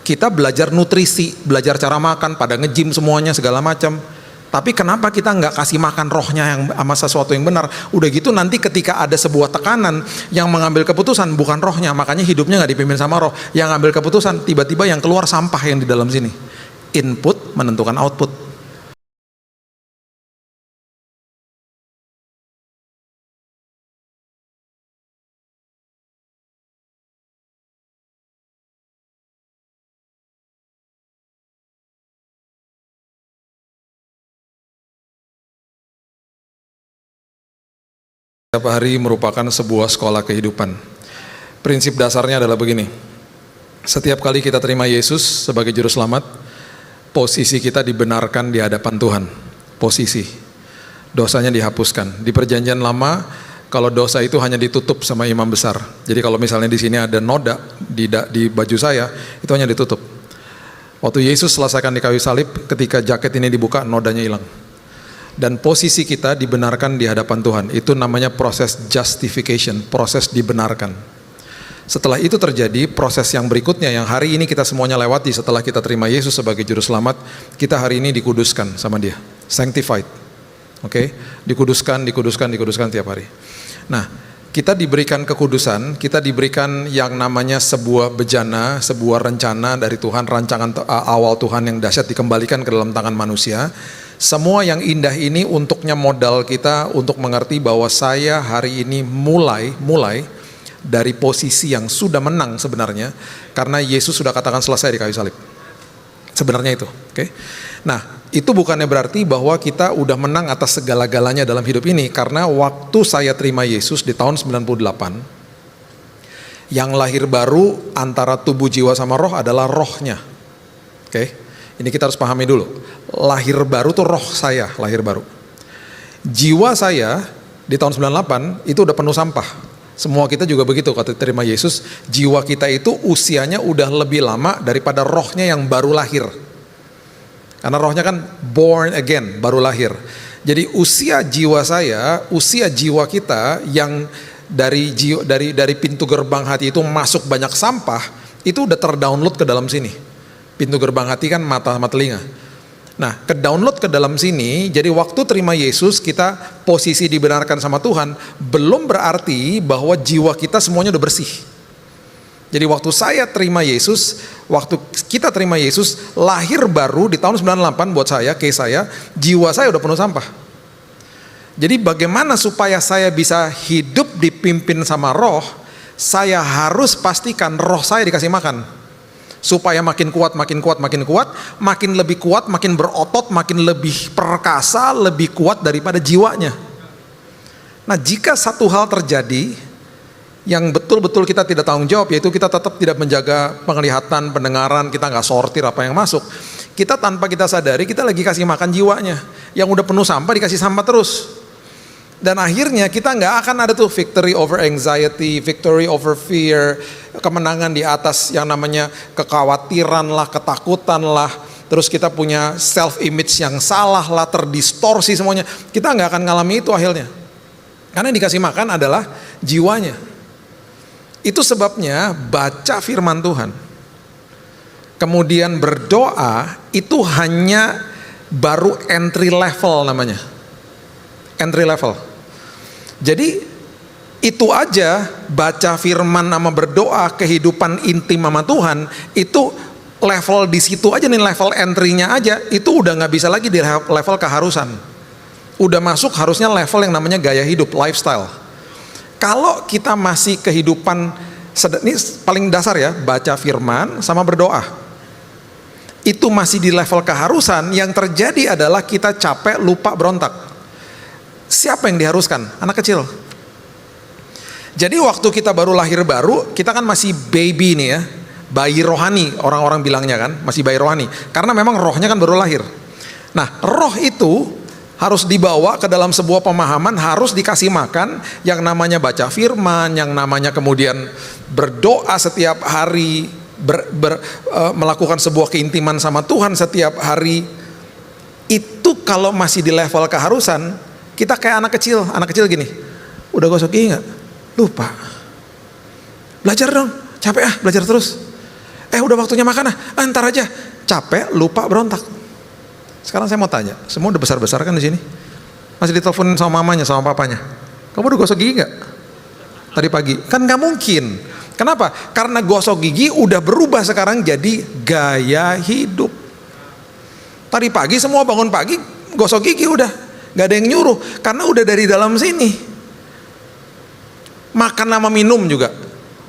Kita belajar nutrisi, belajar cara makan, pada nge-gym semuanya segala macam. Tapi kenapa kita nggak kasih makan rohnya yang sama sesuatu yang benar? Udah gitu nanti ketika ada sebuah tekanan, yang mengambil keputusan bukan rohnya, makanya hidupnya nggak dipimpin sama roh. Yang ngambil keputusan, tiba-tiba yang keluar sampah yang di dalam sini. Input menentukan output. Setiap hari merupakan sebuah sekolah kehidupan. Prinsip dasarnya adalah begini. Setiap kali kita terima Yesus sebagai juru selamat, posisi kita dibenarkan di hadapan Tuhan. Posisi. Dosanya dihapuskan. Di perjanjian lama, kalau dosa itu hanya ditutup sama imam besar. Jadi kalau misalnya di sini ada noda di baju saya, itu hanya ditutup. Waktu Yesus selesaikan di kayu salib, ketika jaket ini dibuka, nodanya hilang. Dan posisi kita dibenarkan di hadapan Tuhan. Itu namanya proses justification, proses dibenarkan. Setelah itu terjadi proses yang berikutnya yang hari ini kita semuanya lewati setelah kita terima Yesus sebagai juru selamat. Kita hari ini dikuduskan sama Dia, sanctified. Oke, dikuduskan tiap hari. Nah, kita diberikan kekudusan, kita diberikan yang namanya sebuah bejana, sebuah rencana dari Tuhan, rancangan awal Tuhan yang dahsyat dikembalikan ke dalam tangan manusia. Semua yang indah ini untuknya modal kita untuk mengerti bahwa saya hari ini mulai dari posisi yang sudah menang sebenarnya, karena Yesus sudah katakan selesai di kayu salib. Sebenarnya itu, oke? Nah, itu bukannya berarti bahwa kita udah menang atas segala-galanya dalam hidup ini, karena waktu saya terima Yesus di tahun 98, yang lahir baru antara tubuh, jiwa, sama roh adalah rohnya. Oke? Ini kita harus pahami dulu. Lahir baru tuh roh saya, lahir baru. Jiwa saya di tahun 98 itu udah penuh sampah. Semua kita juga begitu, kata terima Yesus, jiwa kita itu usianya udah lebih lama daripada rohnya yang baru lahir. Karena rohnya kan born again, baru lahir. Jadi usia jiwa saya, usia jiwa kita yang dari pintu gerbang hati itu masuk banyak sampah, itu udah terdownload ke dalam sini. Pintu gerbang hati kan mata sama telinga. Nah, ke-download ke dalam sini, jadi waktu terima Yesus kita posisi dibenarkan sama Tuhan, belum berarti bahwa jiwa kita semuanya udah bersih. Jadi waktu saya terima Yesus, waktu kita terima Yesus, lahir baru di tahun 98 buat saya, case saya, jiwa saya udah penuh sampah. Jadi bagaimana supaya saya bisa hidup dipimpin sama roh, saya harus pastikan roh saya dikasih makan. Supaya makin kuat, makin lebih kuat, makin berotot, makin lebih perkasa, lebih kuat daripada jiwanya. Nah, jika satu hal terjadi yang betul-betul kita tidak tanggung jawab, yaitu kita tetap tidak menjaga penglihatan, pendengaran, kita nggak sortir apa yang masuk, kita tanpa kita sadari kita lagi kasih makan jiwanya, yang udah penuh sampah dikasih sampah terus. Dan akhirnya kita nggak akan ada tuh victory over anxiety, victory over fear, kemenangan di atas yang namanya kekhawatiran lah, ketakutan lah, terus kita punya self image yang salah lah, terdistorsi semuanya. Kita nggak akan ngalami itu akhirnya, karena yang dikasih makan adalah jiwanya. Itu sebabnya baca firman Tuhan, kemudian berdoa, itu hanya baru entry level namanya, entry level. Jadi itu aja, baca firman sama berdoa, kehidupan intim sama Tuhan, itu level di situ aja nih, level entry-nya aja, itu udah nggak bisa lagi di level keharusan. Udah masuk harusnya level yang namanya gaya hidup, lifestyle. Kalau kita masih kehidupan, ini paling dasar ya, baca firman sama berdoa, itu masih di level keharusan, yang terjadi adalah kita capek, lupa, berontak. Siapa yang diharuskan? Anak kecil. Jadi waktu kita baru lahir baru, kita kan masih baby nih ya, bayi rohani orang-orang bilangnya kan, masih bayi rohani, karena memang rohnya kan baru lahir. Nah, roh itu harus dibawa ke dalam sebuah pemahaman, harus dikasih makan yang namanya baca firman, yang namanya kemudian berdoa setiap hari, melakukan sebuah keintiman sama Tuhan setiap hari. Itu kalau masih di level keharusan, kita kayak anak kecil gini, udah gosok gigi nggak? Lupa. Belajar dong, capek belajar terus. Udah waktunya makan ntar aja. Capek, lupa, berontak. Sekarang saya mau tanya, semua udah besar-besar kan di sini? Masih diteleponin sama mamanya, sama papanya. Kamu udah gosok gigi nggak? Tadi pagi. Kan nggak mungkin. Kenapa? Karena gosok gigi udah berubah sekarang jadi gaya hidup. Tadi pagi semua bangun pagi gosok gigi udah. Nggak ada yang nyuruh. Karena udah dari dalam sini. Makan sama minum juga.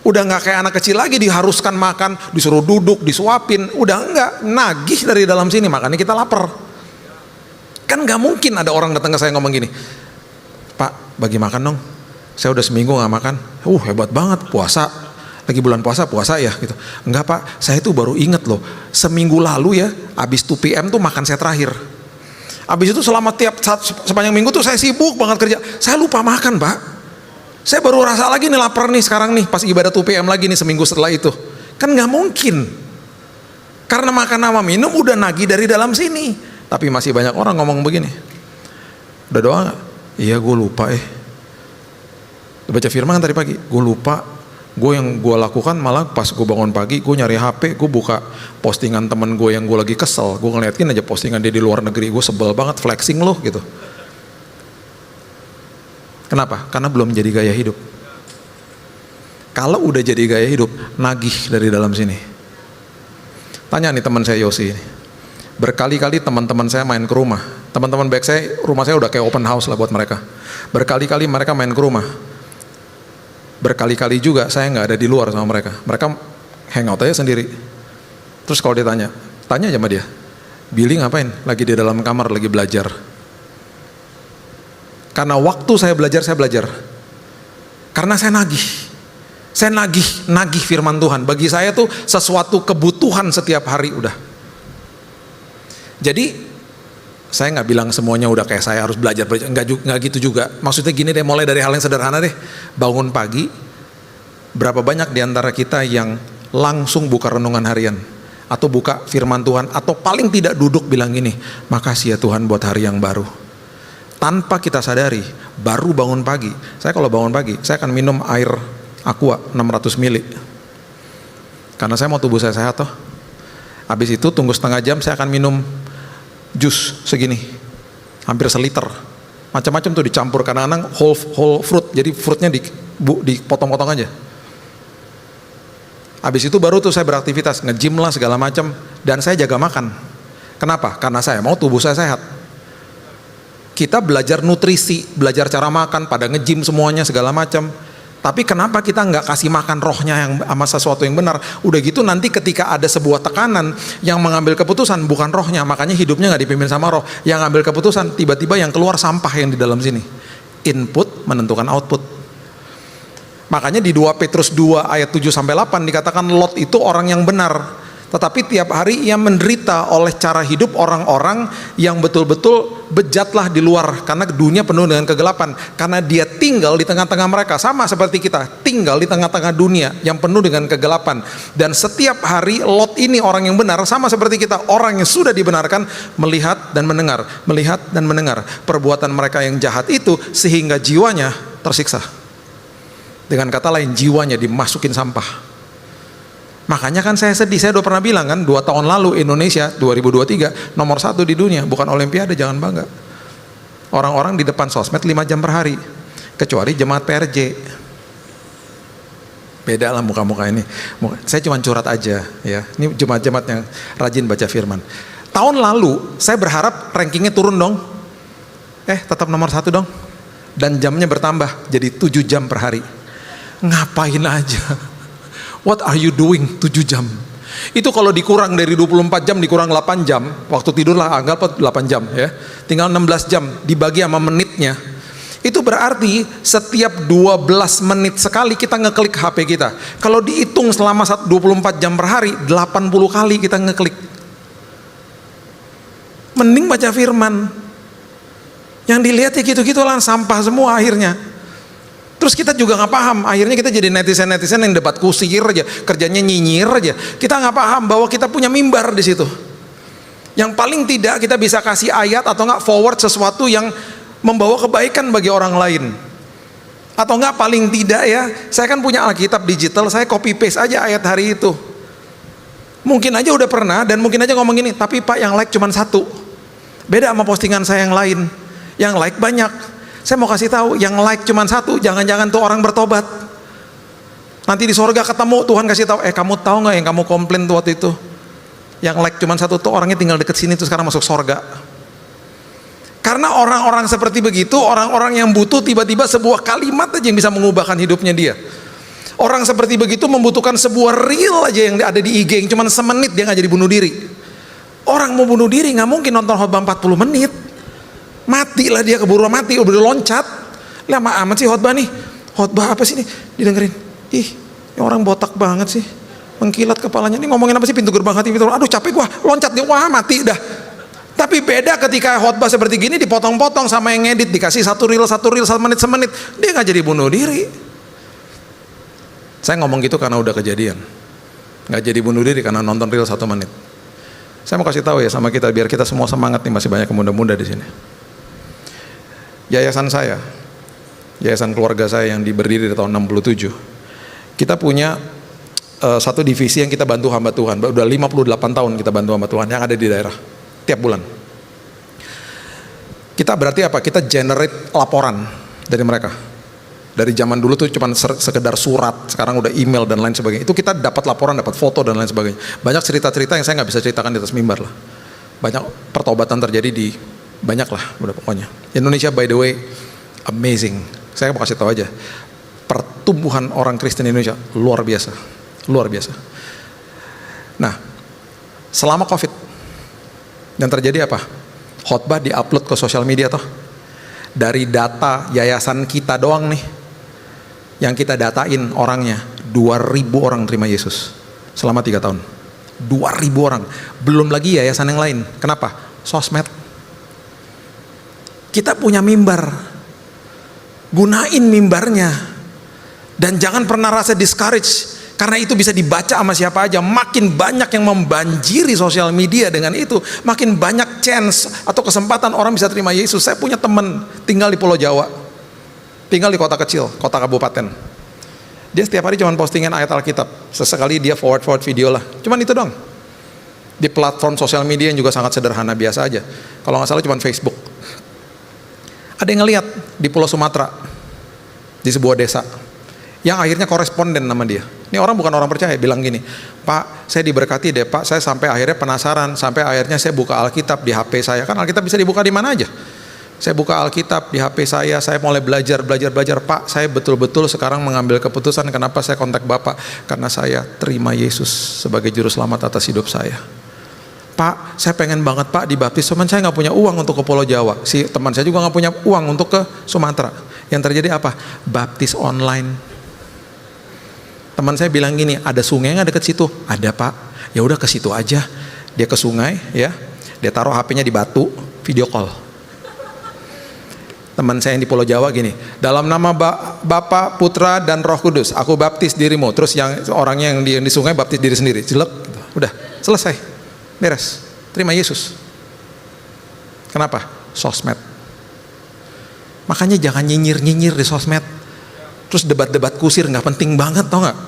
Udah nggak kayak anak kecil lagi diharuskan makan, disuruh duduk, disuapin. Udah nggak, nagih dari dalam sini. Makanya kita lapar. Kan nggak mungkin ada orang datang ke saya ngomong gini, Pak bagi makan dong, saya udah seminggu nggak makan. Hebat banget, puasa, lagi bulan puasa ya gitu. Enggak Pak, saya tuh baru inget loh, seminggu lalu ya, abis 2 PM tuh makan saya terakhir. Abis itu selama sepanjang minggu tuh saya sibuk banget kerja, saya lupa makan Pak. Saya baru rasa lagi nih lapar nih sekarang nih, pas ibadah 2 PM lagi nih seminggu setelah itu. Kan nggak mungkin, karena makan sama minum udah nagih dari dalam sini. Tapi masih banyak orang ngomong begini, udah doa gak? Iya gue lupa baca firman kan tadi pagi, gue lupa. Yang gue lakukan malah pas gue bangun pagi, gue nyari HP, gue buka postingan temen gue yang gue lagi kesel, gue ngeliatin aja postingan dia di luar negeri, gue sebel banget, flexing loh gitu. Kenapa? Karena belum jadi gaya hidup. Kalau udah jadi gaya hidup, nagih dari dalam sini. Tanya nih teman saya Yosi ini. Berkali-kali teman-teman saya main ke rumah. Teman-teman baik saya, rumah saya udah kayak open house lah buat mereka. Berkali-kali mereka main ke rumah. Berkali-kali juga saya nggak ada di luar sama mereka. Mereka hangout aja sendiri. Terus kalau ditanya, tanya aja sama dia, Billy ngapain? Lagi di dalam kamar, lagi belajar. Karena waktu saya belajar. Karena saya nagih. Saya nagih firman Tuhan. Bagi saya tuh sesuatu kebutuhan setiap hari udah. Jadi saya nggak bilang semuanya udah kayak saya harus belajar, nggak gitu juga. Maksudnya gini deh, mulai dari hal yang sederhana deh. Bangun pagi, berapa banyak diantara kita yang langsung buka renungan harian atau buka firman Tuhan, atau paling tidak duduk bilang gini, makasih ya Tuhan buat hari yang baru. Tanpa kita sadari, baru bangun pagi. Saya kalau bangun pagi, saya akan minum air aqua 600 ml. Karena saya mau tubuh saya sehat toh. Habis itu tunggu setengah jam, saya akan minum jus segini, hampir seliter, macam-macam tuh dicampur, kadang-kadang whole fruit, jadi fruitnya dipotong-potong aja. Habis itu baru tuh saya beraktivitas, nge-gym lah segala macam, dan saya jaga makan. Kenapa? Karena saya mau tubuh saya sehat. Kita belajar nutrisi, belajar cara makan, pada nge-gym semuanya segala macam. Tapi kenapa kita nggak kasih makan rohnya yang sama sesuatu yang benar? Udah gitu nanti ketika ada sebuah tekanan, yang mengambil keputusan bukan rohnya, makanya hidupnya nggak dipimpin sama roh. Yang ngambil keputusan, tiba-tiba yang keluar sampah yang di dalam sini. Input menentukan output. Makanya di 2 Petrus 2 ayat 7-8 dikatakan Lot itu orang yang benar. Tetapi tiap hari ia menderita oleh cara hidup orang-orang yang betul-betul bejatlah di luar, karena dunia penuh dengan kegelapan. Karena dia tinggal di tengah-tengah mereka, sama seperti kita tinggal di tengah-tengah dunia yang penuh dengan kegelapan. Dan setiap hari Lot ini orang yang benar, sama seperti kita, orang yang sudah dibenarkan, melihat dan mendengar perbuatan mereka yang jahat itu, sehingga jiwanya tersiksa. Dengan kata lain, jiwanya dimasukin sampah. Makanya kan saya sedih, saya udah pernah bilang kan, 2 tahun lalu Indonesia 2023 nomor 1 di dunia, bukan olimpiade, jangan bangga. Orang-orang di depan sosmed 5 jam per hari, kecuali jemaat PRJ. Beda lah muka-muka ini. Saya cuma curhat aja ya. Ini jemaat-jemaat yang rajin baca firman. Tahun lalu saya berharap rankingnya turun dong. Tetap nomor 1 dong. Dan jamnya bertambah jadi 7 jam per hari. Ngapain aja? What are you doing 7 jam? Itu kalau dikurang dari 24 jam, dikurang 8 jam, waktu tidur lah anggap 8 jam ya, tinggal 16 jam dibagi sama menitnya. Itu berarti setiap 12 menit sekali kita ngeklik HP kita. Kalau dihitung selama 24 jam per hari, 80 kali kita ngeklik. Mending baca firman. Yang dilihat ya gitu-gitu lah, sampah semua akhirnya. Terus kita juga nggak paham, akhirnya kita jadi netizen yang debat kusir aja, kerjanya nyinyir aja. Kita nggak paham bahwa kita punya mimbar di situ. Yang paling tidak kita bisa kasih ayat atau nggak forward sesuatu yang membawa kebaikan bagi orang lain. Atau nggak paling tidak ya, saya kan punya Alkitab digital, saya copy paste aja ayat hari itu. Mungkin aja udah pernah dan mungkin aja ngomong gini, tapi Pak yang like cuma 1. Beda sama postingan saya yang lain. Yang like banyak. Saya mau kasih tahu, yang like cuma 1, jangan-jangan tuh orang bertobat. Nanti di sorga ketemu, Tuhan kasih tahu, kamu tahu nggak yang kamu komplain tuh waktu itu? Yang like cuma 1 tuh orangnya tinggal deket sini tuh sekarang masuk sorga. Karena orang-orang seperti begitu, orang-orang yang butuh tiba-tiba sebuah kalimat aja yang bisa mengubahkan hidupnya dia. Orang seperti begitu membutuhkan sebuah reel aja yang ada di IG yang cuma semenit dia nggak jadi bunuh diri. Orang mau bunuh diri nggak mungkin nonton khotbah 40 menit. Matilah dia, keburu mati, udah loncat. Lama amat sih khotbah nih. Khotbah apa sih nih? Didengerin. Ih, ini orang botak banget sih. Mengkilat kepalanya. Ini ngomongin apa sih, pintu gerbang hati? Aduh capek gua, loncat dia, wah mati dah. Tapi beda ketika khotbah seperti gini dipotong-potong sama yang ngedit, dikasih satu reel, 1 semenit, dia nggak jadi bunuh diri. Saya ngomong gitu karena udah kejadian. Nggak jadi bunuh diri karena nonton reel 1 menit. Saya mau kasih tahu ya sama kita, biar kita semua semangat nih, masih banyak pemuda-pemuda di sini. Yayasan saya, yayasan keluarga saya yang berdiri di tahun 67, kita punya satu divisi yang kita bantu hamba Tuhan. Udah 58 tahun kita bantu hamba Tuhan yang ada di daerah tiap bulan. Kita berarti apa? Kita generate laporan dari mereka. Dari zaman dulu tuh cuma sekedar surat, sekarang udah email dan lain sebagainya. Itu kita dapat laporan, dapat foto dan lain sebagainya. Banyak cerita-cerita yang saya nggak bisa ceritakan di atas mimbar lah. Banyak pertobatan terjadi di banyak lah, udah pokoknya. Indonesia by the way amazing. Saya mau kasih tahu aja, pertumbuhan orang Kristen di Indonesia luar biasa, luar biasa. Nah, selama COVID yang terjadi apa? Khotbah diupload ke sosial media toh. Dari data yayasan kita doang nih, yang kita datain orangnya 2.000 orang terima Yesus selama 3 tahun. 2.000 orang, belum lagi yayasan yang lain. Kenapa? Sosmed. Kita punya mimbar, gunain mimbarnya, dan jangan pernah rasa discourage, karena itu bisa dibaca sama siapa aja. Makin banyak yang membanjiri sosial media dengan itu, makin banyak chance atau kesempatan orang bisa terima Yesus. Saya punya teman tinggal di Pulau Jawa, tinggal di kota kecil, kota kabupaten. Dia setiap hari cuma postingan ayat Alkitab. Sesekali dia forward video lah. Cuman itu doang. Di platform sosial media yang juga sangat sederhana, biasa aja. Kalau nggak salah cuma Facebook. Ada yang ngeliat di Pulau Sumatera, di sebuah desa, yang akhirnya koresponden nama dia. Ini orang bukan orang percaya, bilang gini, Pak, saya diberkati deh Pak, saya sampai akhirnya penasaran, sampai akhirnya saya buka Alkitab di HP saya. Kan Alkitab bisa dibuka di mana aja. Saya buka Alkitab di HP saya mulai belajar. Pak, saya betul-betul sekarang mengambil keputusan. Kenapa saya kontak Bapak? Karena saya terima Yesus sebagai juru selamat atas hidup saya. Pak, saya pengen banget Pak dibaptis, cuman saya nggak punya uang untuk ke Pulau Jawa. Si teman saya juga nggak punya uang untuk ke Sumatera. Yang terjadi apa? Baptis online. Teman saya bilang gini, ada sungai nggak deket situ? Ada Pak. Ya udah ke situ aja. Dia ke sungai, ya. Dia taruh HP-nya di batu, video call. Teman saya yang di Pulau Jawa gini, dalam nama Bapa, Putra dan Roh Kudus, aku baptis dirimu. Terus yang orangnya yang di sungai baptis diri sendiri. Jelek, gitu. Udah selesai, beres, terima Yesus. Kenapa? Sosmed. Makanya jangan nyinyir di sosmed. Terus debat-debat kusir nggak penting banget, tau nggak?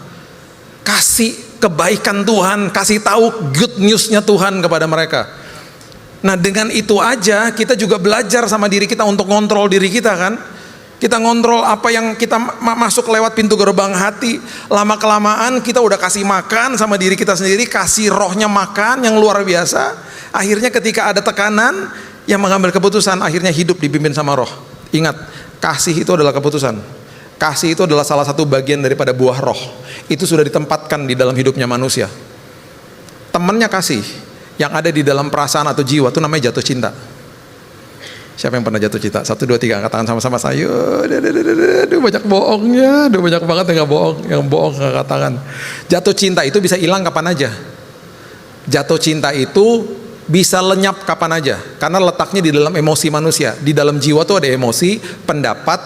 Kasih kebaikan Tuhan, kasih tahu good newsnya Tuhan kepada mereka. Nah dengan itu aja kita juga belajar sama diri kita untuk ngontrol diri kita kan. Kita ngontrol apa yang kita masuk lewat pintu gerbang hati. Lama kelamaan kita udah kasih makan sama diri kita sendiri, kasih rohnya makan yang luar biasa. Akhirnya ketika ada tekanan, yang mengambil keputusan akhirnya hidup dipimpin sama roh. Ingat, kasih itu adalah keputusan. Kasih itu adalah salah satu bagian daripada buah roh. Itu sudah ditempatkan di dalam hidupnya manusia. Temannya kasih, yang ada di dalam perasaan atau jiwa itu namanya jatuh cinta. Siapa yang pernah jatuh cinta? 1, 2, 3, angkat tangan sama-sama saya. Aduh banyak bohongnya, aduh banyak banget yang gak bohong, yang bohong angkat tangan. Jatuh cinta itu bisa hilang kapan aja. Jatuh cinta itu bisa lenyap kapan aja, karena letaknya di dalam emosi manusia. Di dalam jiwa tuh ada emosi, pendapat,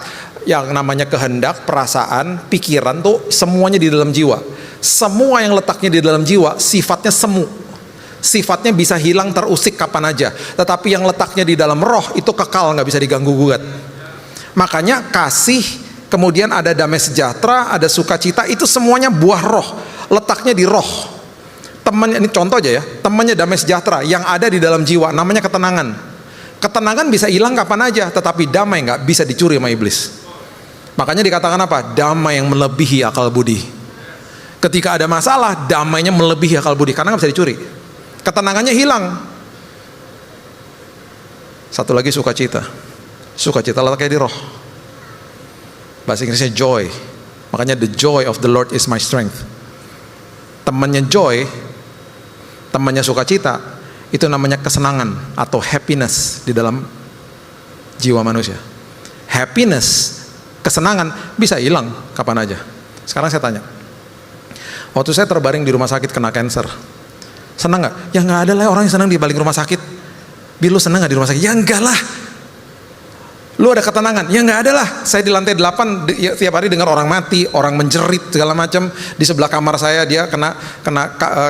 yang namanya kehendak, perasaan, pikiran tuh semuanya di dalam jiwa. Semua yang letaknya di dalam jiwa sifatnya semu. Sifatnya bisa hilang, terusik kapan aja. Tetapi yang letaknya di dalam roh itu kekal, nggak bisa diganggu gugat. Makanya kasih, kemudian ada damai sejahtera, ada sukacita, itu semuanya buah roh. Letaknya di roh. Temannya, ini contoh aja ya, temannya damai sejahtera yang ada di dalam jiwa, namanya ketenangan. Ketenangan bisa hilang kapan aja, tetapi damai nggak bisa dicuri sama iblis. Makanya dikatakan apa? Damai yang melebihi akal budi. Ketika ada masalah, damainya melebihi akal budi, karena nggak bisa dicuri. Ketenangannya hilang. Satu lagi sukacita. Sukacita letaknya di roh. Bahasa Inggrisnya joy. Makanya the joy of the Lord is my strength. Temannya joy, temannya sukacita, itu namanya kesenangan atau happiness di dalam jiwa manusia. Happiness, kesenangan bisa hilang kapan aja. Sekarang saya tanya, waktu saya terbaring di rumah sakit kena cancer, senang nggak? Ya nggak ada lah orang yang senang di balik rumah sakit. Bil, lu senang nggak di rumah sakit? Ya enggak lah. Lu ada ketenangan? Ya nggak ada lah. Saya di lantai 8 tiap hari dengar orang mati, orang menjerit segala macam. Di sebelah kamar saya dia kena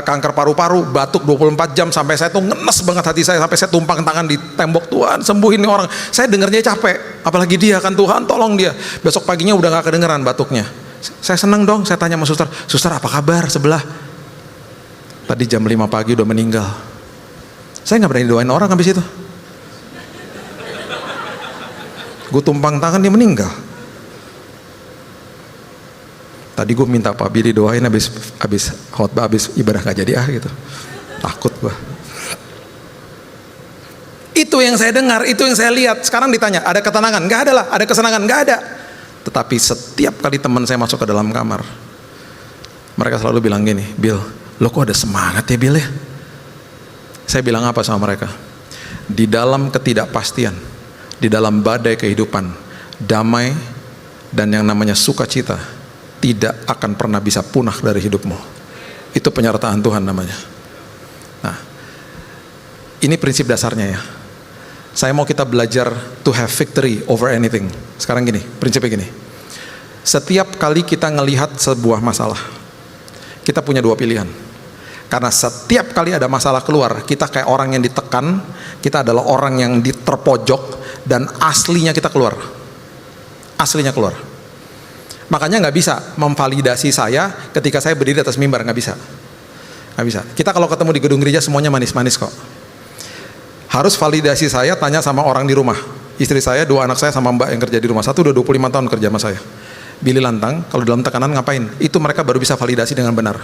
kanker paru-paru, batuk 24 jam sampai saya tuh ngenes banget hati saya, sampai saya tumpang tangan di tembok, Tuhan sembuhin nih orang. Saya dengarnya capek, apalagi dia kan, Tuhan tolong dia. Besok paginya udah nggak kedengeran batuknya. Saya senang dong, saya tanya sama suster, suster apa kabar sebelah? Tadi jam 5 pagi udah meninggal. Saya nggak berani doain orang habis itu. Gue tumpang tangan dia meninggal. Tadi gue minta Pak Billy doain habis khotbah, habis ibadah gak jadi gitu. Takut gue. Itu yang saya dengar, itu yang saya lihat. Sekarang ditanya, ada ketenangan? Gak ada lah. Ada kesenangan? Gak ada. Tetapi setiap kali teman saya masuk ke dalam kamar, mereka selalu bilang gini, Bill, lo kok ada semangat ya Bill ya? Saya bilang apa sama mereka? Di dalam ketidakpastian, di dalam badai kehidupan, damai dan yang namanya sukacita tidak akan pernah bisa punah dari hidupmu. Itu penyertaan Tuhan namanya. Nah, ini prinsip dasarnya ya. Saya mau kita belajar to have victory over anything. Sekarang gini, prinsipnya gini. Setiap kali kita ngelihat sebuah masalah, kita punya dua pilihan. Karena setiap kali ada masalah keluar, kita kayak orang yang ditekan, kita adalah orang yang terpojok, dan aslinya kita keluar. Aslinya keluar. Makanya nggak bisa memvalidasi saya ketika saya berdiri di atas mimbar, nggak bisa. Nggak bisa. Kita kalau ketemu di gedung gereja semuanya manis-manis kok. Harus validasi saya, tanya sama orang di rumah. Istri saya, 2 anak saya sama mbak yang kerja di rumah. Satu udah 25 tahun kerja sama saya. Billy lantang, kalau dalam tekanan ngapain? Itu mereka baru bisa validasi dengan benar.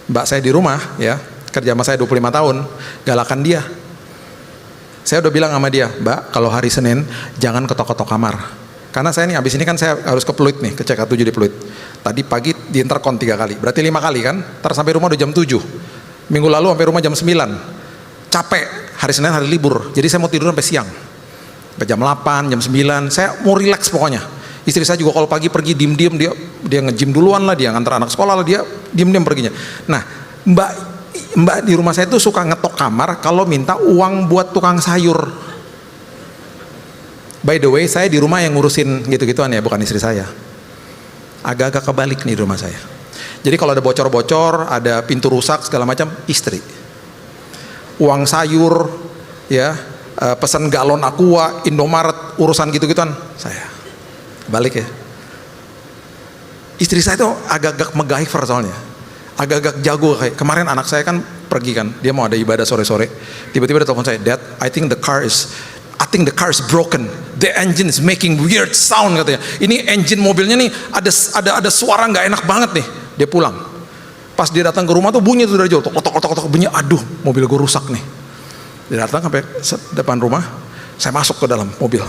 Mbak saya di rumah ya, kerja sama saya 25 tahun, galakan dia. Saya udah bilang sama dia, Mbak, kalau hari Senin jangan ketok-ketok kamar. Karena saya nih abis ini kan saya harus ke Pluit nih, ke CK7 di Pluit. Tadi pagi di intercom 3 kali, berarti 5 kali kan? Ntar sampai rumah udah jam 7. Minggu lalu sampai rumah jam 9. Capek, hari Senin hari libur. Jadi saya mau tidur sampai siang. Sampai jam 8, jam 9, saya mau relax pokoknya. Istri saya juga kalau pagi pergi diem-diem, dia nge-gym duluan lah, dia ngantar anak sekolah lah, dia diem-diem perginya. Nah, Mbak di rumah saya tuh suka ngetok kamar kalau minta uang buat tukang sayur. By the way, saya di rumah yang ngurusin gitu-gituan ya, bukan istri saya. Agak-agak kebalik nih di rumah saya. Jadi kalau ada bocor-bocor, ada pintu rusak segala macam, istri. Uang sayur, ya, pesan galon Aqua, Indomaret, urusan gitu-gituan, saya. Balik ya. Istri saya tuh agak-agak MacGyver soalnya. Agak-agak jago kayak kemarin anak saya kan pergi kan, dia mau ada ibadah sore-sore, tiba-tiba dia telepon saya, Dad, I think the car is broken, the engine is making weird sound katanya. Ini engine mobilnya nih ada suara nggak enak banget nih. Dia pulang, pas dia datang ke rumah tuh bunyi tuh dari jauh, tok bunyi, aduh mobil gue rusak nih. Dia datang sampai depan rumah, saya masuk ke dalam mobil,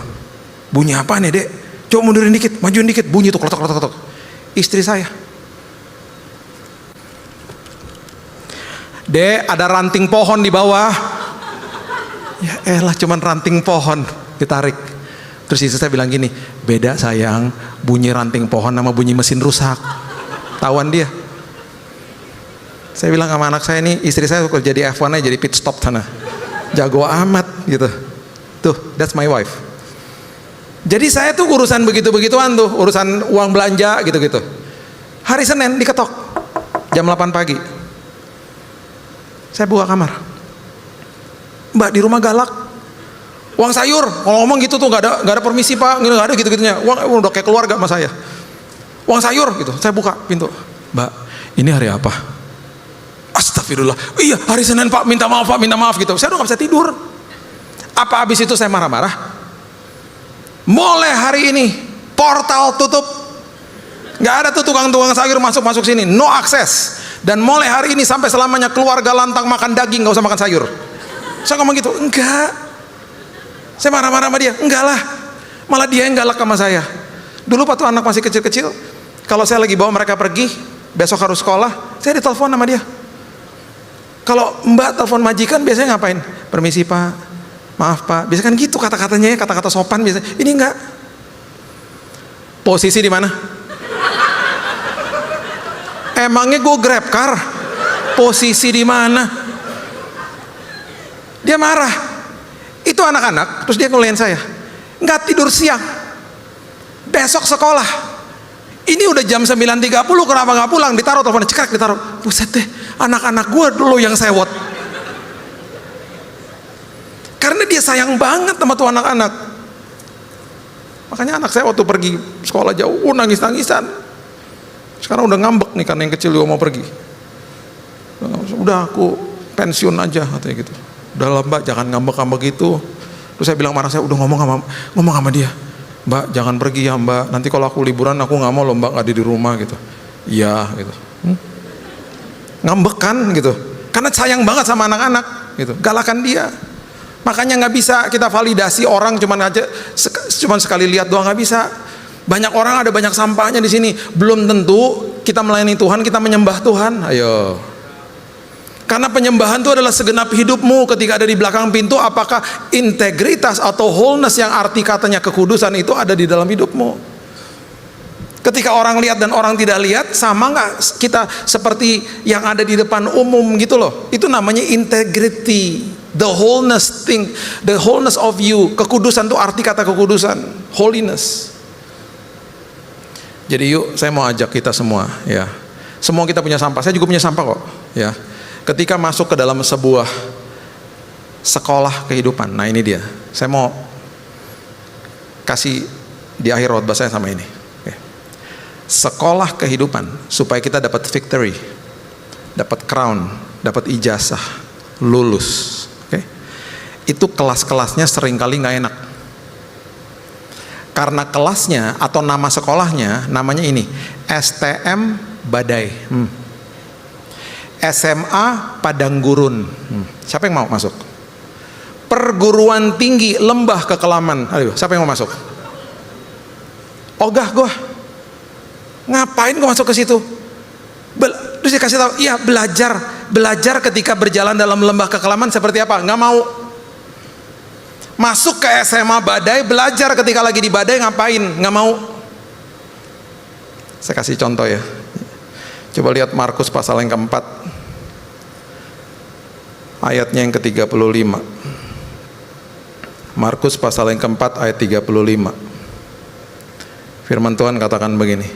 bunyi apa nih Dek? Coba mundurin dikit, majuin dikit, bunyi tuh klotok. Istri saya, Dek, ada ranting pohon di bawah. Ya elah, cuman ranting pohon ditarik. Terus istri saya bilang gini, beda sayang, bunyi ranting pohon sama bunyi mesin rusak. Tawan dia. Saya bilang sama anak saya nih, istri saya kerja di F1 aja, jadi pit stop sana. Jago amat gitu. Tuh, that's my wife. Jadi saya tuh urusan begitu-begituan tuh, urusan uang belanja gitu-gitu. Hari Senin diketok jam 8 pagi. Saya buka kamar. Mbak di rumah galak. Uang sayur, kalau ngomong gitu tuh nggak ada permisi Pak, nggak ada gitu-gitunya. Uang udah kayak keluarga sama saya. Uang sayur gitu. Saya buka pintu. Mbak, ini hari apa? Astagfirullah. Iya, hari Senin Pak, minta maaf gitu. Saya udah gak bisa tidur. Apa habis itu saya marah-marah? Mulai hari ini portal tutup. Gak ada tuh tukang-tukang sayur masuk sini, no akses. Dan mulai hari ini sampai selamanya keluarga lantang makan daging, gak usah makan sayur. Saya ngomong gitu, enggak. Saya marah-marah sama dia, enggak lah. Malah dia yang galak sama saya. Dulu waktu anak masih kecil-kecil, kalau saya lagi bawa mereka pergi, besok harus sekolah, saya ditelepon sama dia. Kalau Mbak telepon majikan biasanya ngapain? Permisi Pak, maaf Pak. Biasanya kan gitu kata-katanya, kata-kata sopan biasanya. Ini enggak. Posisi di mana? Emangnya gue grab car? Posisi di mana? Dia marah. Itu anak-anak, terus dia ngelain saya. Nggak tidur siang. Besok sekolah. Ini udah jam 9.30, kenapa nggak pulang? Ditaruh teleponnya, cekrek ditaruh. Buset deh, anak-anak gue dulu yang sewot. Karena dia sayang banget sama tuh anak-anak. Makanya anak saya waktu pergi sekolah jauh, nangis-nangisan. Sekarang udah ngambek nih karena yang kecil juga mau pergi. Udah aku pensiun aja katanya gitu. Udah lah Mbak, jangan ngambek-ngambek gitu. Terus saya bilang marah, saya udah ngomong sama dia. Mbak jangan pergi ya Mbak, nanti kalau aku liburan aku nggak mau loh Mbak nggak ada di rumah gitu. Iya gitu. Ngambek kan gitu. Karena sayang banget sama anak-anak gitu. Galakan dia. Makanya nggak bisa kita validasi orang cuman sekali lihat doang, nggak bisa. Banyak orang ada banyak sampahnya di sini. Belum tentu kita melayani Tuhan, kita menyembah Tuhan. Ayo. Karena penyembahan itu adalah segenap hidupmu. Ketika ada di belakang pintu, apakah integritas atau wholeness yang arti katanya kekudusan itu ada di dalam hidupmu? Ketika orang lihat dan orang tidak lihat, sama nggak kita seperti yang ada di depan umum gitu loh? Itu namanya integrity, the wholeness thing, the wholeness of you. Kekudusan itu arti kata kekudusan, holiness. Jadi yuk, saya mau ajak kita semua, ya. Semua kita punya sampah. Saya juga punya sampah kok, ya. Ketika masuk ke dalam sebuah sekolah kehidupan, nah ini dia. Saya mau kasih di akhir khotbah saya sama ini. Oke. Sekolah kehidupan supaya kita dapat victory, dapat crown, dapat ijazah, lulus. Oke. Itu kelas-kelasnya seringkali nggak enak. Karena kelasnya atau nama sekolahnya namanya ini STM Badai. SMA Padang Gurun. Siapa yang mau masuk? Perguruan Tinggi Lembah Kekelaman. Ayo, siapa yang mau masuk? Ogah gua. Ngapain gua masuk ke situ? Terus dikasih tahu, iya belajar ketika berjalan dalam lembah kekelaman seperti apa? Nggak mau. Masuk ke SMA Badai, belajar ketika lagi di Badai ngapain? Nggak mau. Saya kasih contoh ya. Coba lihat Markus pasal yang keempat, ayatnya yang ke-35. Markus pasal yang keempat ayat 35. Firman Tuhan katakan begini.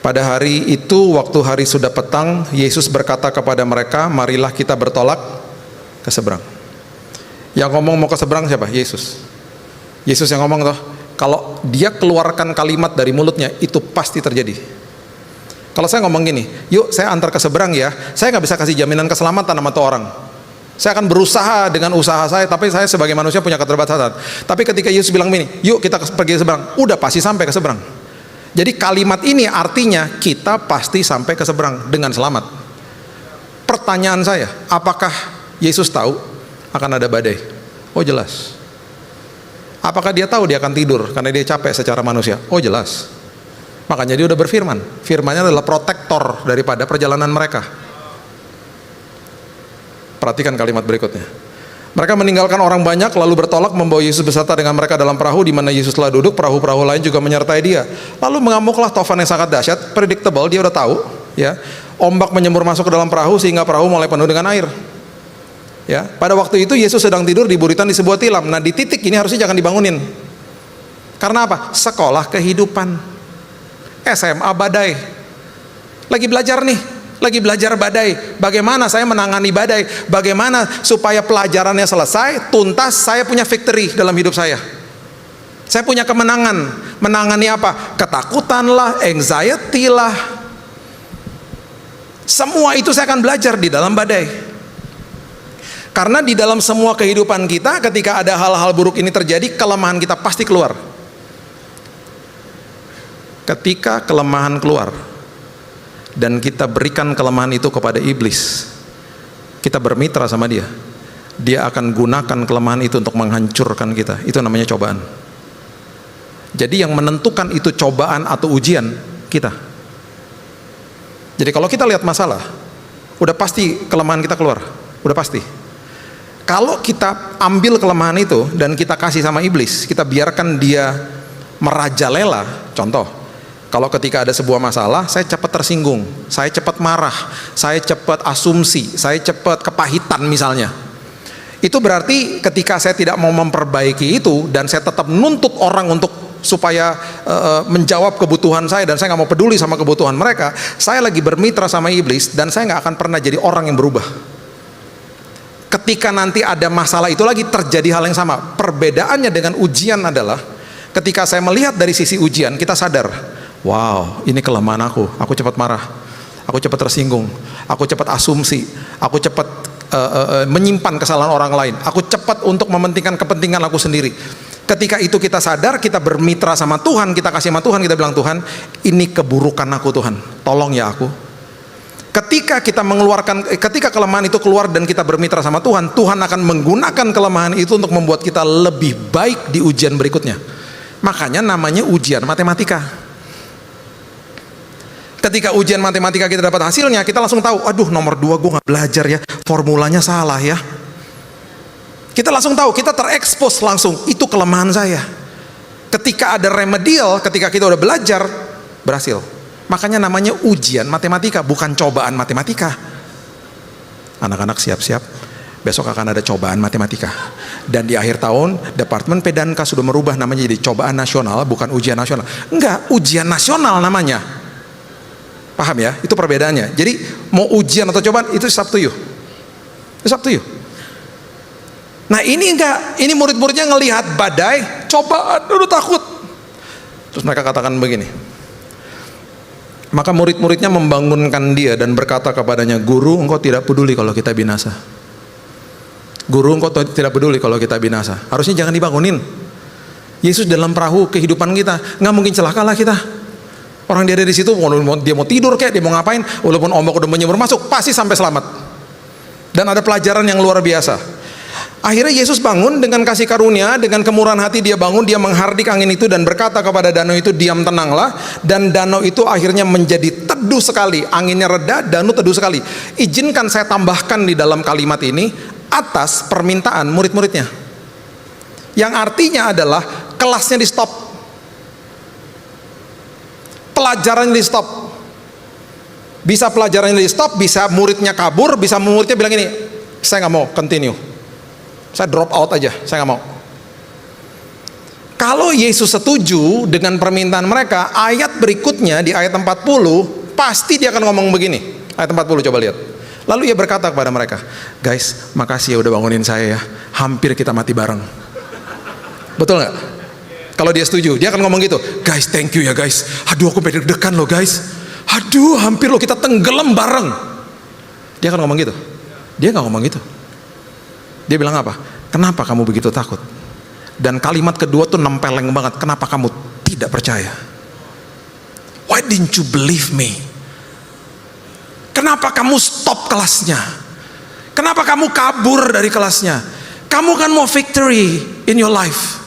Pada hari itu, waktu hari sudah petang, Yesus berkata kepada mereka, marilah kita bertolak ke seberang. Yang ngomong mau ke seberang siapa? Yesus. Yesus yang ngomong toh. Kalau dia keluarkan kalimat dari mulutnya, itu pasti terjadi. Kalau saya ngomong gini, yuk saya antar ke seberang ya, saya nggak bisa kasih jaminan keselamatan sama tuh orang. Saya akan berusaha dengan usaha saya, tapi saya sebagai manusia punya keterbatasan. Tapi ketika Yesus bilang gini, yuk kita pergi ke seberang, udah pasti sampai ke seberang. Jadi kalimat ini artinya kita pasti sampai ke seberang dengan selamat. Pertanyaan saya, apakah Yesus tahu akan ada badai? Oh jelas. Apakah dia tahu dia akan tidur karena dia capek secara manusia? Oh jelas. Makanya dia udah berfirman. Firmannya adalah protektor daripada perjalanan mereka. Perhatikan kalimat berikutnya. Mereka meninggalkan orang banyak lalu bertolak membawa Yesus beserta dengan mereka dalam perahu di mana Yesus telah duduk. Perahu-perahu lain juga menyertai dia. Lalu mengamuklah tofan yang sangat dahsyat. Predictable, dia udah tahu. Ya, ombak menyembur masuk ke dalam perahu sehingga perahu mulai penuh dengan air. Ya, pada waktu itu Yesus sedang tidur di buritan di sebuah tilam. Nah di titik ini harusnya jangan dibangunin. Karena apa? Sekolah kehidupan. SMA Badai. Lagi belajar nih, lagi belajar badai. Bagaimana saya menangani badai? Bagaimana supaya pelajarannya selesai, tuntas, saya punya victory dalam hidup saya. Saya punya kemenangan. Menangani apa? Ketakutan lah, anxiety lah. Semua itu saya akan belajar di dalam badai. Karena di dalam semua kehidupan kita, ketika ada hal-hal buruk ini terjadi, kelemahan kita pasti keluar. Ketika kelemahan keluar dan kita berikan kelemahan itu kepada iblis, kita bermitra sama dia, dia akan gunakan kelemahan itu untuk menghancurkan kita. Itu namanya cobaan. Jadi yang menentukan itu cobaan atau ujian kita. Jadi kalau kita lihat masalah, udah pasti kelemahan kita keluar, udah pasti. Kalau kita ambil kelemahan itu dan kita kasih sama iblis, kita biarkan dia merajalela. Contoh, kalau ketika ada sebuah masalah, saya cepat tersinggung, saya cepat marah, saya cepat asumsi, saya cepat kepahitan misalnya. Itu berarti ketika saya tidak mau memperbaiki itu dan saya tetap nuntut orang untuk supaya menjawab kebutuhan saya dan saya nggak mau peduli sama kebutuhan mereka, saya lagi bermitra sama iblis dan saya nggak akan pernah jadi orang yang berubah. Ketika nanti ada masalah itu lagi terjadi hal yang sama. Perbedaannya dengan ujian adalah ketika saya melihat dari sisi ujian, kita sadar, wow, ini kelemahan aku cepat marah, aku cepat tersinggung, aku cepat asumsi, aku cepat menyimpan kesalahan orang lain, aku cepat untuk mementingkan kepentingan aku sendiri. Ketika itu kita sadar, kita bermitra sama Tuhan, kita kasih sama Tuhan, kita bilang, Tuhan, ini keburukan aku Tuhan, tolong ya aku. Ketika kita mengeluarkan, ketika kelemahan itu keluar dan kita bermitra sama Tuhan, Tuhan akan menggunakan kelemahan itu untuk membuat kita lebih baik di ujian berikutnya. Makanya namanya ujian matematika. Ketika ujian matematika kita dapat hasilnya, kita langsung tahu, aduh nomor 2 gue gak belajar ya, formulanya salah ya. Kita langsung tahu, kita terekspos langsung, itu kelemahan saya. Ketika ada remedial, ketika kita udah belajar, berhasil. Makanya namanya ujian matematika, bukan cobaan matematika. Anak-anak siap-siap, besok akan ada cobaan matematika. Dan di akhir tahun, Departemen P&K sudah merubah namanya jadi cobaan nasional, bukan ujian nasional. Enggak, ujian nasional namanya. Paham ya? Itu perbedaannya. Jadi mau ujian atau cobaan, itu it's up to you. It's up to you. Nah ini enggak, ini murid-muridnya ngelihat badai, cobaan, udah takut. Terus mereka katakan begini. Maka murid-muridnya membangunkan dia dan berkata kepadanya, Guru, engkau tidak peduli kalau kita binasa. Guru, engkau tidak peduli kalau kita binasa. Harusnya jangan dibangunin. Yesus dalam perahu kehidupan kita, nggak mungkin celakalah kita. Orang dia ada di situ, dia mau tidur kayak, dia mau ngapain, walaupun ombak udah menyembur masuk, pasti sampai selamat. Dan ada pelajaran yang luar biasa. Akhirnya Yesus bangun dengan kasih karunia, dengan kemurahan hati dia bangun, dia menghardik angin itu dan berkata kepada danau itu, diam tenanglah. Dan danau itu akhirnya menjadi teduh sekali, anginnya reda, danau teduh sekali. Izinkan saya tambahkan di dalam kalimat ini, atas permintaan murid-muridnya. Yang artinya adalah kelasnya di stop, pelajarannya di stop. Bisa pelajarannya di stop, bisa muridnya kabur, bisa muridnya bilang ini, saya nggak mau continue, saya drop out aja, saya nggak mau. Kalau Yesus setuju dengan permintaan mereka, ayat berikutnya di ayat 40 pasti dia akan ngomong begini. Ayat 40 coba lihat. Lalu ia berkata kepada mereka, guys, makasih ya udah bangunin saya ya, hampir kita mati bareng. Betul nggak? Kalau dia setuju, dia akan ngomong gitu, guys, thank you ya guys, aduh aku deg-degan loh guys, aduh hampir loh kita tenggelam bareng. Dia akan ngomong gitu? Dia nggak ngomong gitu. Dia bilang apa? Kenapa kamu begitu takut? Dan kalimat kedua tuh nempeleng banget. Kenapa kamu tidak percaya? Why didn't you believe me? Kenapa kamu stop kelasnya? Kenapa kamu kabur dari kelasnya? Kamu kan mau victory in your life.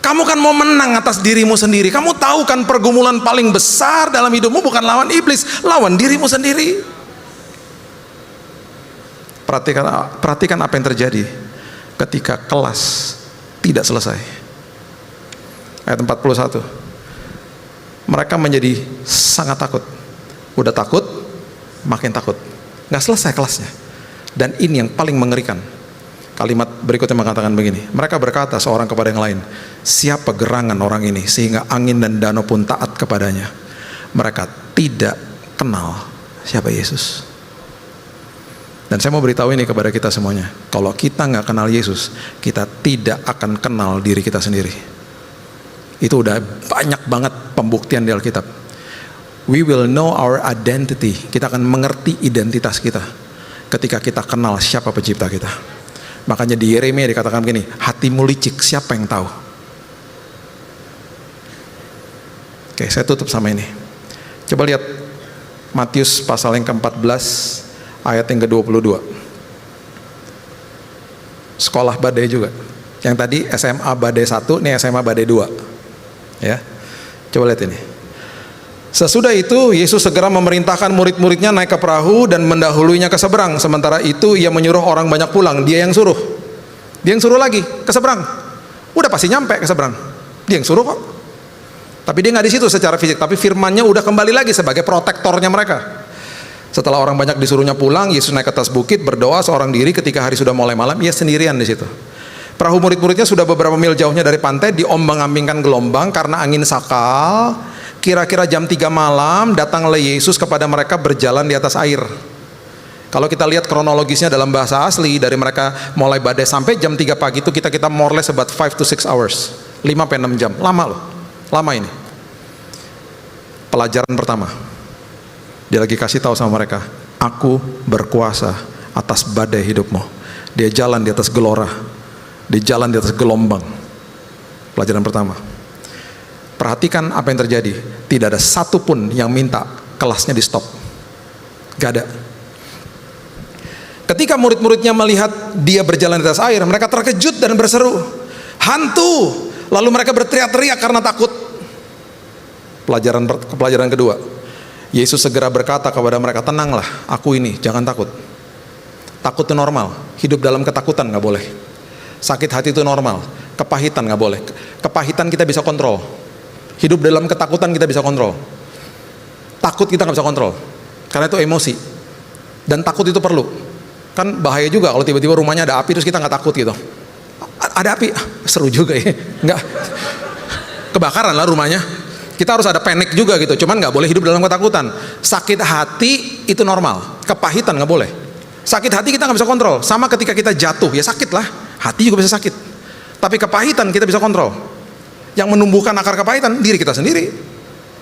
Kamu kan mau menang atas dirimu sendiri. Kamu tahu kan pergumulan paling besar dalam hidupmu bukan lawan iblis, lawan dirimu sendiri. Perhatikan apa yang terjadi ketika kelas tidak selesai. Ayat 41. Mereka menjadi sangat takut. Udah takut, makin takut. Nggak selesai kelasnya. Dan ini yang paling mengerikan. Kalimat berikutnya mengatakan begini. Mereka berkata seorang kepada yang lain, siapa gerangan orang ini sehingga angin dan danau pun taat kepadanya. Mereka tidak kenal siapa Yesus. Dan saya mau beritahu ini kepada kita semuanya. Kalau kita nggak kenal Yesus, kita tidak akan kenal diri kita sendiri. Itu udah banyak banget pembuktian di Alkitab. We will know our identity. Kita akan mengerti identitas kita ketika kita kenal siapa pencipta kita. Makanya di Yeremia dikatakan begini, hatimu licik, siapa yang tahu? Oke, saya tutup sama ini. Coba lihat Matius pasal yang ke-14 ayat yang ke-22. Sekolah badai juga. Yang tadi SMA badai 1, ini SMA badai 2. Ya. Coba lihat ini. Sesudah itu Yesus segera memerintahkan murid-muridnya naik ke perahu dan mendahuluinya ke seberang. Sementara itu ia menyuruh orang banyak pulang. Dia yang suruh. Dia yang suruh lagi ke seberang. Udah pasti nyampe ke seberang. Dia yang suruh kok. Tapi dia nggak di situ secara fisik. Tapi firman-Nya udah kembali lagi sebagai protektornya mereka. Setelah orang banyak disuruhnya pulang, Yesus naik ke atas bukit berdoa seorang diri. Ketika hari sudah mulai malam, ia sendirian di situ. Perahu murid-muridnya sudah beberapa mil jauhnya dari pantai, diombang-ambingkan gelombang karena angin sakal. Kira-kira jam 3 malam datanglah Yesus kepada mereka berjalan di atas air. Kalau kita lihat kronologisnya dalam bahasa asli, dari mereka mulai badai sampai jam 3 pagi itu kita more or less about 5 to 6 hours, 5-6 jam. Lama loh, lama ini. Pelajaran pertama, dia lagi kasih tahu sama mereka, aku berkuasa atas badai hidupmu. Dia jalan di atas gelora, dia jalan di atas gelombang. Pelajaran pertama. Perhatikan apa yang terjadi. Tidak ada satupun yang minta kelasnya di stop. Gak ada. Ketika murid-muridnya melihat dia berjalan di atas air, mereka terkejut dan berseru, hantu. Lalu mereka berteriak-teriak karena takut. Pelajaran kedua, Yesus segera berkata kepada mereka, tenanglah, aku ini, jangan takut. Takut itu normal. Hidup dalam ketakutan gak boleh. Sakit hati itu normal. Kepahitan gak boleh. Kepahitan kita bisa kontrol. Hidup dalam ketakutan kita bisa kontrol. Takut kita nggak bisa kontrol, karena itu emosi. Dan takut itu perlu. Kan bahaya juga kalau tiba-tiba rumahnya ada api terus kita nggak takut gitu. Ada api, seru juga ya. Nggak kebakaran lah rumahnya. Kita harus ada panik juga gitu. Cuman nggak boleh hidup dalam ketakutan. Sakit hati itu normal. Kepahitan nggak boleh. Sakit hati kita nggak bisa kontrol. Sama ketika kita jatuh ya sakit lah. Hati juga bisa sakit. Tapi kepahitan kita bisa kontrol. Yang menumbuhkan akar kepahitan diri kita sendiri.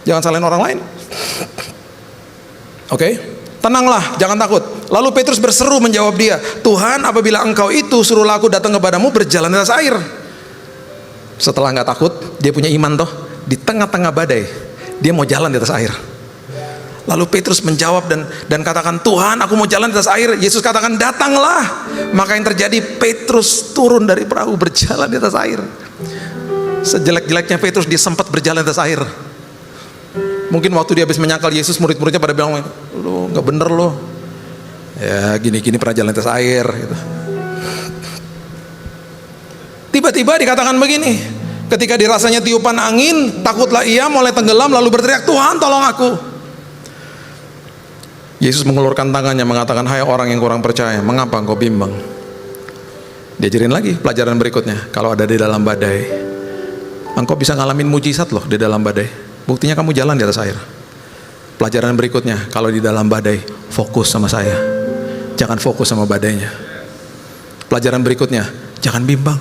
Jangan salahin orang lain. Oke, tenanglah, jangan takut. Lalu Petrus berseru menjawab dia, Tuhan, apabila engkau itu, suruhlah aku datang kepadamu berjalan di atas air. Setelah nggak takut, dia punya iman toh. Di tengah-tengah badai, dia mau jalan di atas air. Lalu Petrus menjawab dan katakan, Tuhan, aku mau jalan di atas air. Yesus katakan, datanglah. Maka yang terjadi, Petrus turun dari perahu berjalan di atas air. Sejelek-jeleknya Petrus, dia sempat berjalan di atas air. Mungkin waktu dia habis menyangkal Yesus, murid-muridnya pada bilang, lu nggak bener lo. Ya gini-gini pernah jalan di atas air. Gitu. Tiba-tiba dikatakan begini, ketika dirasanya tiupan angin, takutlah ia, mulai tenggelam, lalu berteriak, Tuhan tolong aku. Yesus mengulurkan tangannya mengatakan, hai orang yang kurang percaya, mengapa engkau bimbang? Diajarin lagi pelajaran berikutnya, kalau ada di dalam badai, engkau bisa ngalamin mujizat loh di dalam badai. Buktinya kamu jalan di atas air. Pelajaran berikutnya, kalau di dalam badai, fokus sama saya. Jangan fokus sama badainya. Pelajaran berikutnya, jangan bimbang.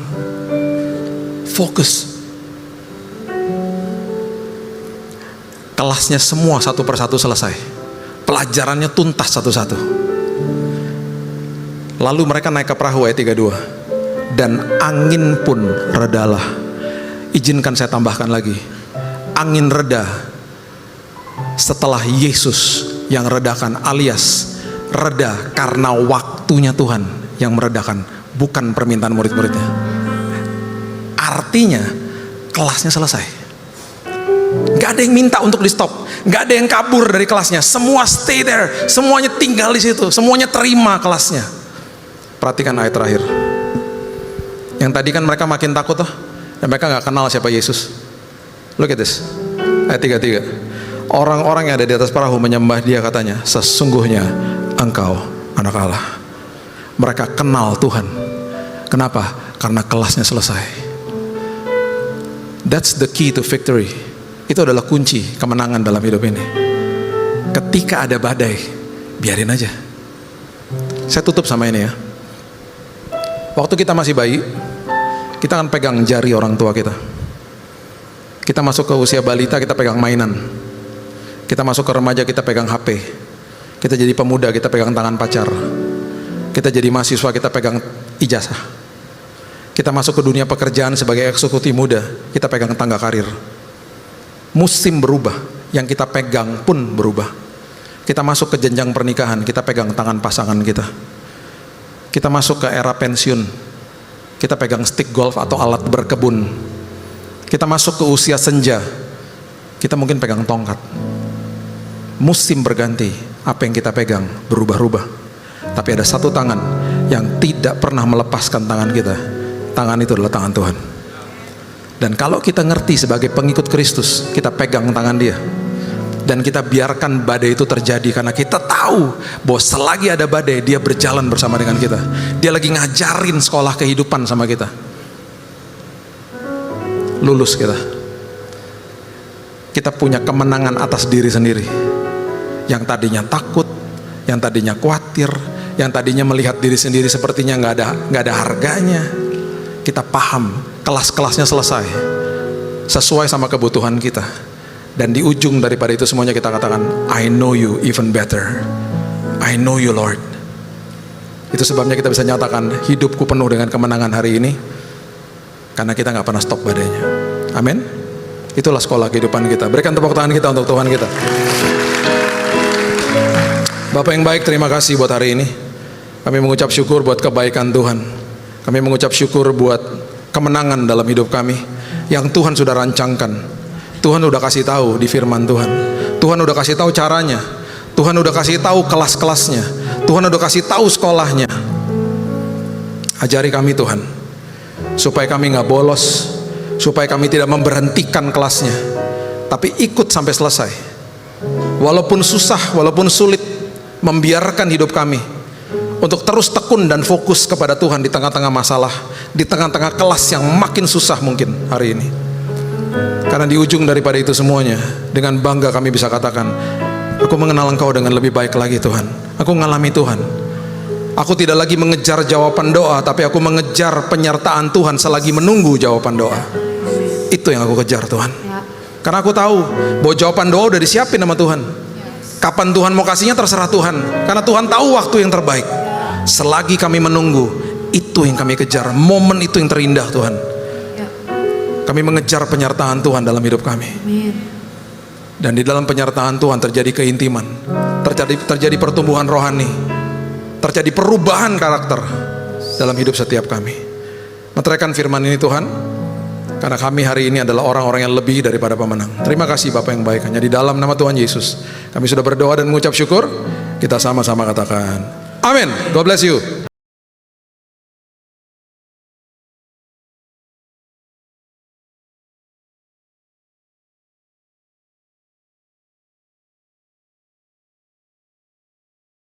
Fokus. Kelasnya semua satu persatu selesai. Pelajarannya tuntas satu-satu. Lalu mereka naik ke perahu ayat 32. Dan angin pun redalah. Izinkan saya tambahkan lagi. Angin reda setelah Yesus yang redakan, alias reda karena waktunya Tuhan yang meredakan, bukan permintaan murid-muridnya. Artinya kelasnya selesai. Gak ada yang minta untuk di stop, gak ada yang kabur dari kelasnya. Semua stay there, semuanya tinggal di situ, semuanya terima kelasnya. Perhatikan ayat terakhir. Yang tadi kan mereka makin takut toh, dan mereka gak kenal siapa Yesus. Look at this, ayat 33. Orang-orang yang ada di atas perahu menyembah dia, katanya, sesungguhnya engkau anak Allah. Mereka kenal Tuhan. Kenapa? Karena kelasnya selesai. That's the key to victory. Itu adalah kunci kemenangan dalam hidup ini. Ketika ada badai, biarin aja. Saya tutup sama ini ya. Waktu kita masih bayi, kita akan pegang jari orang tua kita. Kita masuk ke usia balita, kita pegang mainan. Kita masuk ke remaja, kita pegang HP. Kita jadi pemuda, kita pegang tangan pacar. Kita jadi mahasiswa, kita pegang ijazah. Kita masuk ke dunia pekerjaan sebagai eksekutif muda, kita pegang tangga karir. Musim berubah, yang kita pegang pun berubah. Kita masuk ke jenjang pernikahan, kita pegang tangan pasangan kita. Kita masuk ke era pensiun, kita pegang stick golf atau alat berkebun. Kita masuk ke usia senja, kita mungkin pegang tongkat. Musim berganti, apa yang kita pegang berubah-ubah. Tapi ada satu tangan yang tidak pernah melepaskan tangan kita. Tangan itu adalah tangan Tuhan. Dan kalau kita ngerti sebagai pengikut Kristus, kita pegang tangan Dia. Dan kita biarkan badai itu terjadi, karena kita tahu bahwa selagi ada badai, Dia berjalan bersama dengan kita. Dia lagi ngajarin sekolah kehidupan sama kita. Lulus kita. Kita punya kemenangan atas diri sendiri. Yang tadinya takut, yang tadinya khawatir, yang tadinya melihat diri sendiri sepertinya nggak ada harganya. Kita paham, kelas-kelasnya selesai sesuai sama kebutuhan kita. Dan di ujung daripada itu semuanya kita katakan, I know you even better. I know you Lord. Itu sebabnya kita bisa nyatakan, hidupku penuh dengan kemenangan hari ini, karena kita nggak pernah stop badainya. Amin. Itulah sekolah kehidupan kita. Berikan tepuk tangan kita untuk Tuhan kita. Bapak yang baik, terima kasih buat hari ini. Kami mengucap syukur buat kebaikan Tuhan. Kami mengucap syukur buat kemenangan dalam hidup kami yang Tuhan sudah rancangkan. Tuhan udah kasih tahu di firman Tuhan. Tuhan udah kasih tahu caranya. Tuhan udah kasih tahu kelas-kelasnya. Tuhan udah kasih tahu sekolahnya. Ajari kami Tuhan, supaya kami gak bolos, supaya kami tidak memberhentikan kelasnya, tapi ikut sampai selesai. Walaupun susah, walaupun sulit, membiarkan hidup kami untuk terus tekun dan fokus kepada Tuhan di tengah-tengah masalah, di tengah-tengah kelas yang makin susah mungkin hari ini. Karena di ujung daripada itu semuanya, dengan bangga kami bisa katakan, aku mengenal Engkau dengan lebih baik lagi Tuhan. Aku mengalami Tuhan. Aku tidak lagi mengejar jawaban doa, tapi aku mengejar penyertaan Tuhan selagi menunggu jawaban doa. Itu yang aku kejar Tuhan. Karena aku tahu bahwa jawaban doa udah disiapin sama Tuhan. Kapan Tuhan mau kasihnya terserah Tuhan, karena Tuhan tahu waktu yang terbaik. Selagi kami menunggu, itu yang kami kejar. Momen itu yang terindah Tuhan. Kami mengejar penyertaan Tuhan dalam hidup kami. Dan di dalam penyertaan Tuhan terjadi keintiman, terjadi pertumbuhan rohani, terjadi perubahan karakter dalam hidup setiap kami. Meteraikan firman ini Tuhan, karena kami hari ini adalah orang-orang yang lebih daripada pemenang. Terima kasih Bapak yang baik. Hanya di dalam nama Tuhan Yesus kami sudah berdoa dan mengucap syukur. Kita sama-sama katakan amin. God bless you.